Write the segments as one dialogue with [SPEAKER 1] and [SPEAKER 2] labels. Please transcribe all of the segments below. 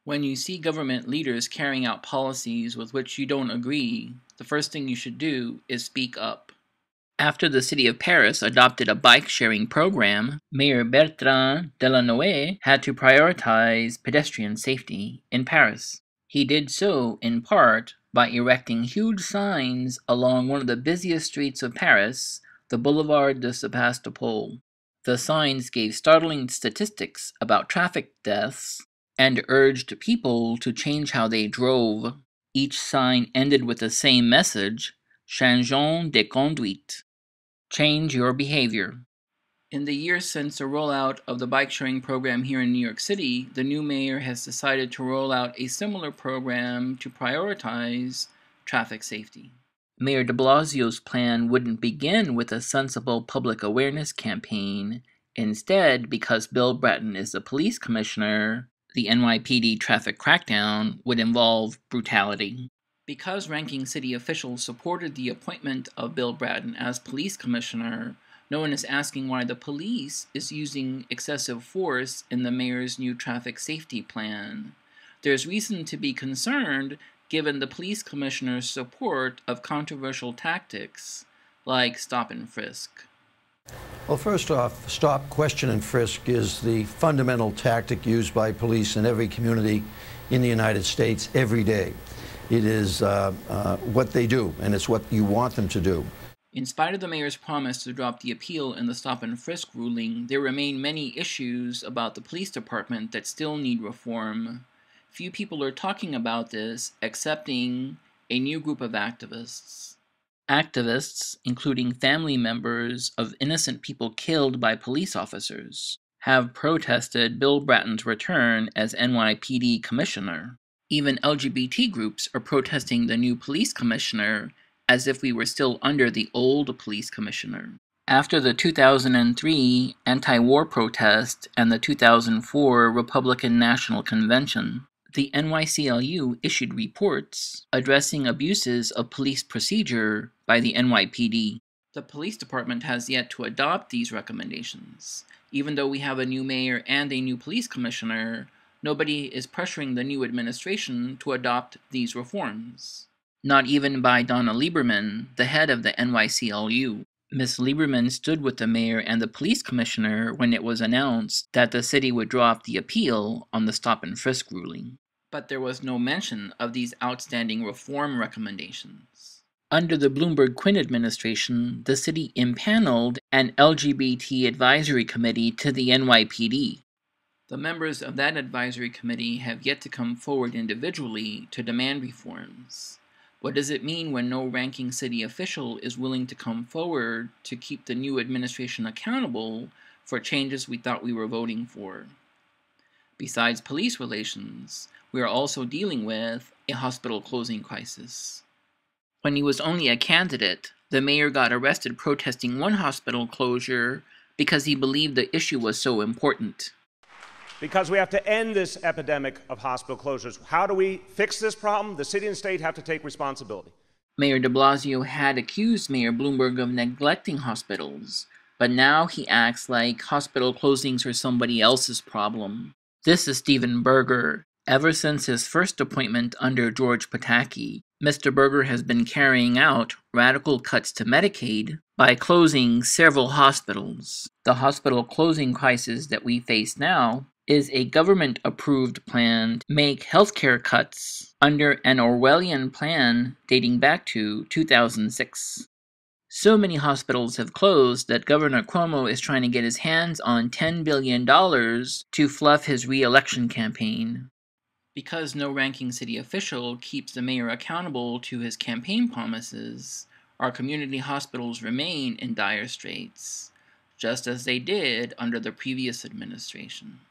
[SPEAKER 1] When you see government leaders carrying out policies with which you don't agree, the first thing you should do is speak up. After the city of Paris adopted a bike-sharing program, Mayor Bertrand Delanoë had to prioritize pedestrian safety in Paris. He did so, in part, by erecting huge signs along one of the busiest streets of Paris, the Boulevard de Sébastopol. The signs gave startling statistics about traffic deaths and urged people to change how they drove. Each sign ended with the same message, changeons de conduite. Change your behavior. In the years since the rollout of the bike-sharing program here in New York City, the new mayor has decided to roll out a similar program to prioritize traffic safety. Mayor de Blasio's plan wouldn't begin with a sensible public awareness campaign. Instead, because Bill Bratton is the police commissioner, the NYPD traffic crackdown would involve brutality. Because ranking city officials supported the appointment of Bill Bratton as police commissioner, no one is asking why the police is using excessive force in the mayor's new traffic safety plan. There's reason to be concerned given the police commissioner's support of controversial tactics like stop and frisk.
[SPEAKER 2] Well, first off, stop, question, and frisk is the fundamental tactic used by police in every community in the United States every day. It is what they do, and it's what you want them to do.
[SPEAKER 1] In spite of the mayor's promise to drop the appeal in the stop and frisk ruling, there remain many issues about the police department that still need reform. Few people are talking about this, excepting a new group of activists. Activists, including family members of innocent people killed by police officers, have protested Bill Bratton's return as NYPD commissioner. Even LGBT groups are protesting the new police commissioner as if we were still under the old police commissioner. After the 2003 anti-war protest and the 2004 Republican National Convention, the NYCLU issued reports addressing abuses of police procedure by the NYPD. The police department has yet to adopt these recommendations. Even though we have a new mayor and a new police commissioner, nobody is pressuring the new administration to adopt these reforms. Not even by Donna Lieberman, the head of the NYCLU. Ms. Lieberman stood with the mayor and the police commissioner when it was announced that the city would drop the appeal on the stop and frisk ruling. But there was no mention of these outstanding reform recommendations. Under the Bloomberg-Quinn administration, the city impaneled an LGBT advisory committee to the NYPD. The members of that advisory committee have yet to come forward individually to demand reforms. What does it mean when no ranking city official is willing to come forward to keep the new administration accountable for changes we thought we were voting for? Besides police relations, we are also dealing with a hospital closing crisis. When he was only a candidate, the mayor got arrested protesting one hospital closure because he believed the issue was so important.
[SPEAKER 3] Because we have to end this epidemic of hospital closures. How do we fix this problem? The city and state have to take responsibility.
[SPEAKER 1] Mayor de Blasio had accused Mayor Bloomberg of neglecting hospitals, but now he acts like hospital closings are somebody else's problem. This is Stephen Berger. Ever since his first appointment under George Pataki, Mr. Berger has been carrying out radical cuts to Medicaid by closing several hospitals. The hospital closing crisis that we face now is a government-approved plan to make healthcare cuts under an Orwellian plan dating back to 2006. So many hospitals have closed that Governor Cuomo is trying to get his hands on $10 billion to fluff his re-election campaign. Because no ranking city official keeps the mayor accountable to his campaign promises, our community hospitals remain in dire straits, just as they did under the previous administration.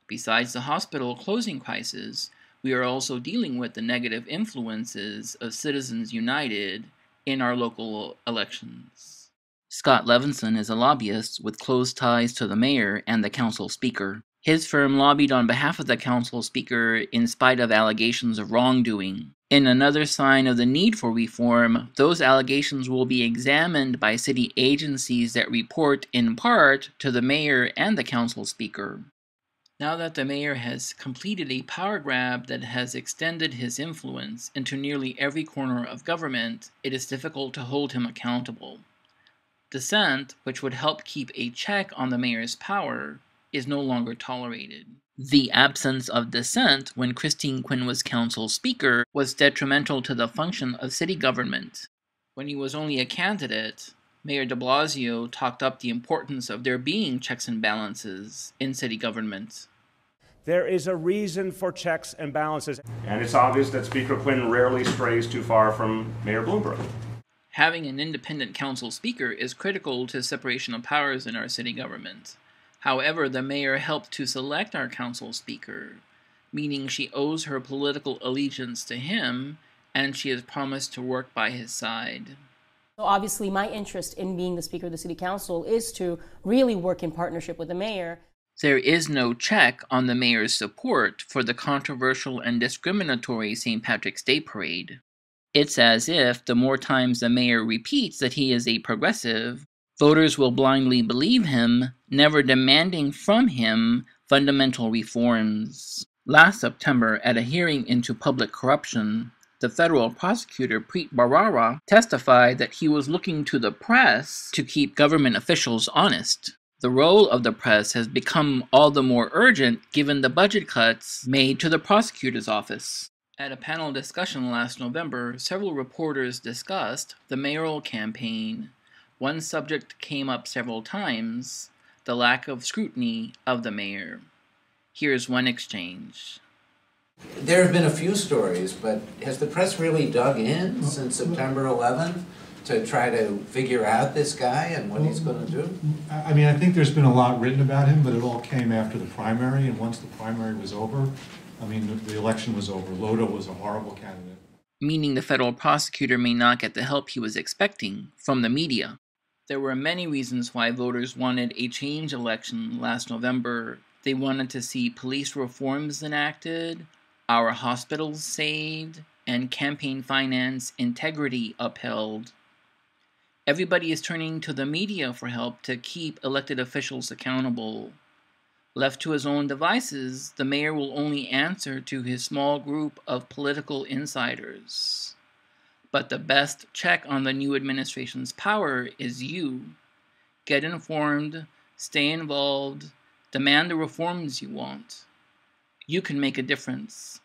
[SPEAKER 1] Besides the hospital closing crisis, we are also dealing with the negative influences of Citizens United in our local elections. Scott Levinson is a lobbyist with close ties to the mayor and the council speaker. His firm lobbied on behalf of the council speaker in spite of allegations of wrongdoing. In another sign of the need for reform, those allegations will be examined by city agencies that report in part to the mayor and the council speaker. Now that the mayor has completed a power grab that has extended his influence into nearly every corner of government, it is difficult to hold him accountable. Dissent, which would help keep a check on the mayor's power, is no longer tolerated. The absence of dissent when Christine Quinn was council speaker was detrimental to the function of city government. When he was only a candidate, Mayor de Blasio talked up the importance of there being checks and balances in city government.
[SPEAKER 3] There is a reason for checks and balances. And it's obvious that Speaker Quinn rarely strays too far from Mayor Bloomberg.
[SPEAKER 1] Having an independent council speaker is critical to separation of powers in our city government. However, the mayor helped to select our council speaker, meaning she owes her political allegiance to him, and she has promised to work by his side.
[SPEAKER 4] So obviously, my interest in being the Speaker of the City Council is to really work in partnership with the mayor.
[SPEAKER 1] There is no check on the mayor's support for the controversial and discriminatory St. Patrick's Day parade. It's as if the more times the mayor repeats that he is a progressive, voters will blindly believe him, never demanding from him fundamental reforms. Last September, at a hearing into public corruption, the federal prosecutor Preet Bharara testified that he was looking to the press to keep government officials honest. The role of the press has become all the more urgent given the budget cuts made to the prosecutor's office. At a panel discussion last November, several reporters discussed the mayoral campaign. One subject came up several times: the lack of scrutiny of the mayor. Here's one exchange.
[SPEAKER 5] There have been a few stories, but has the press really dug in since September 11th to try to figure out this guy and what he's going to do?
[SPEAKER 6] I mean, I think there's been a lot written about him, but it all came after the primary, and once the primary was over, I mean, the election was over. Lodo was a horrible candidate.
[SPEAKER 1] Meaning the federal prosecutor may not get the help he was expecting from the media. There were many reasons why voters wanted a change election last November. They wanted to see police reforms enacted, our hospitals saved, and campaign finance integrity upheld. Everybody is turning to the media for help to keep elected officials accountable. Left to his own devices, the mayor will only answer to his small group of political insiders. But the best check on the new administration's power is you. Get informed, stay involved, demand the reforms you want. You can make a difference.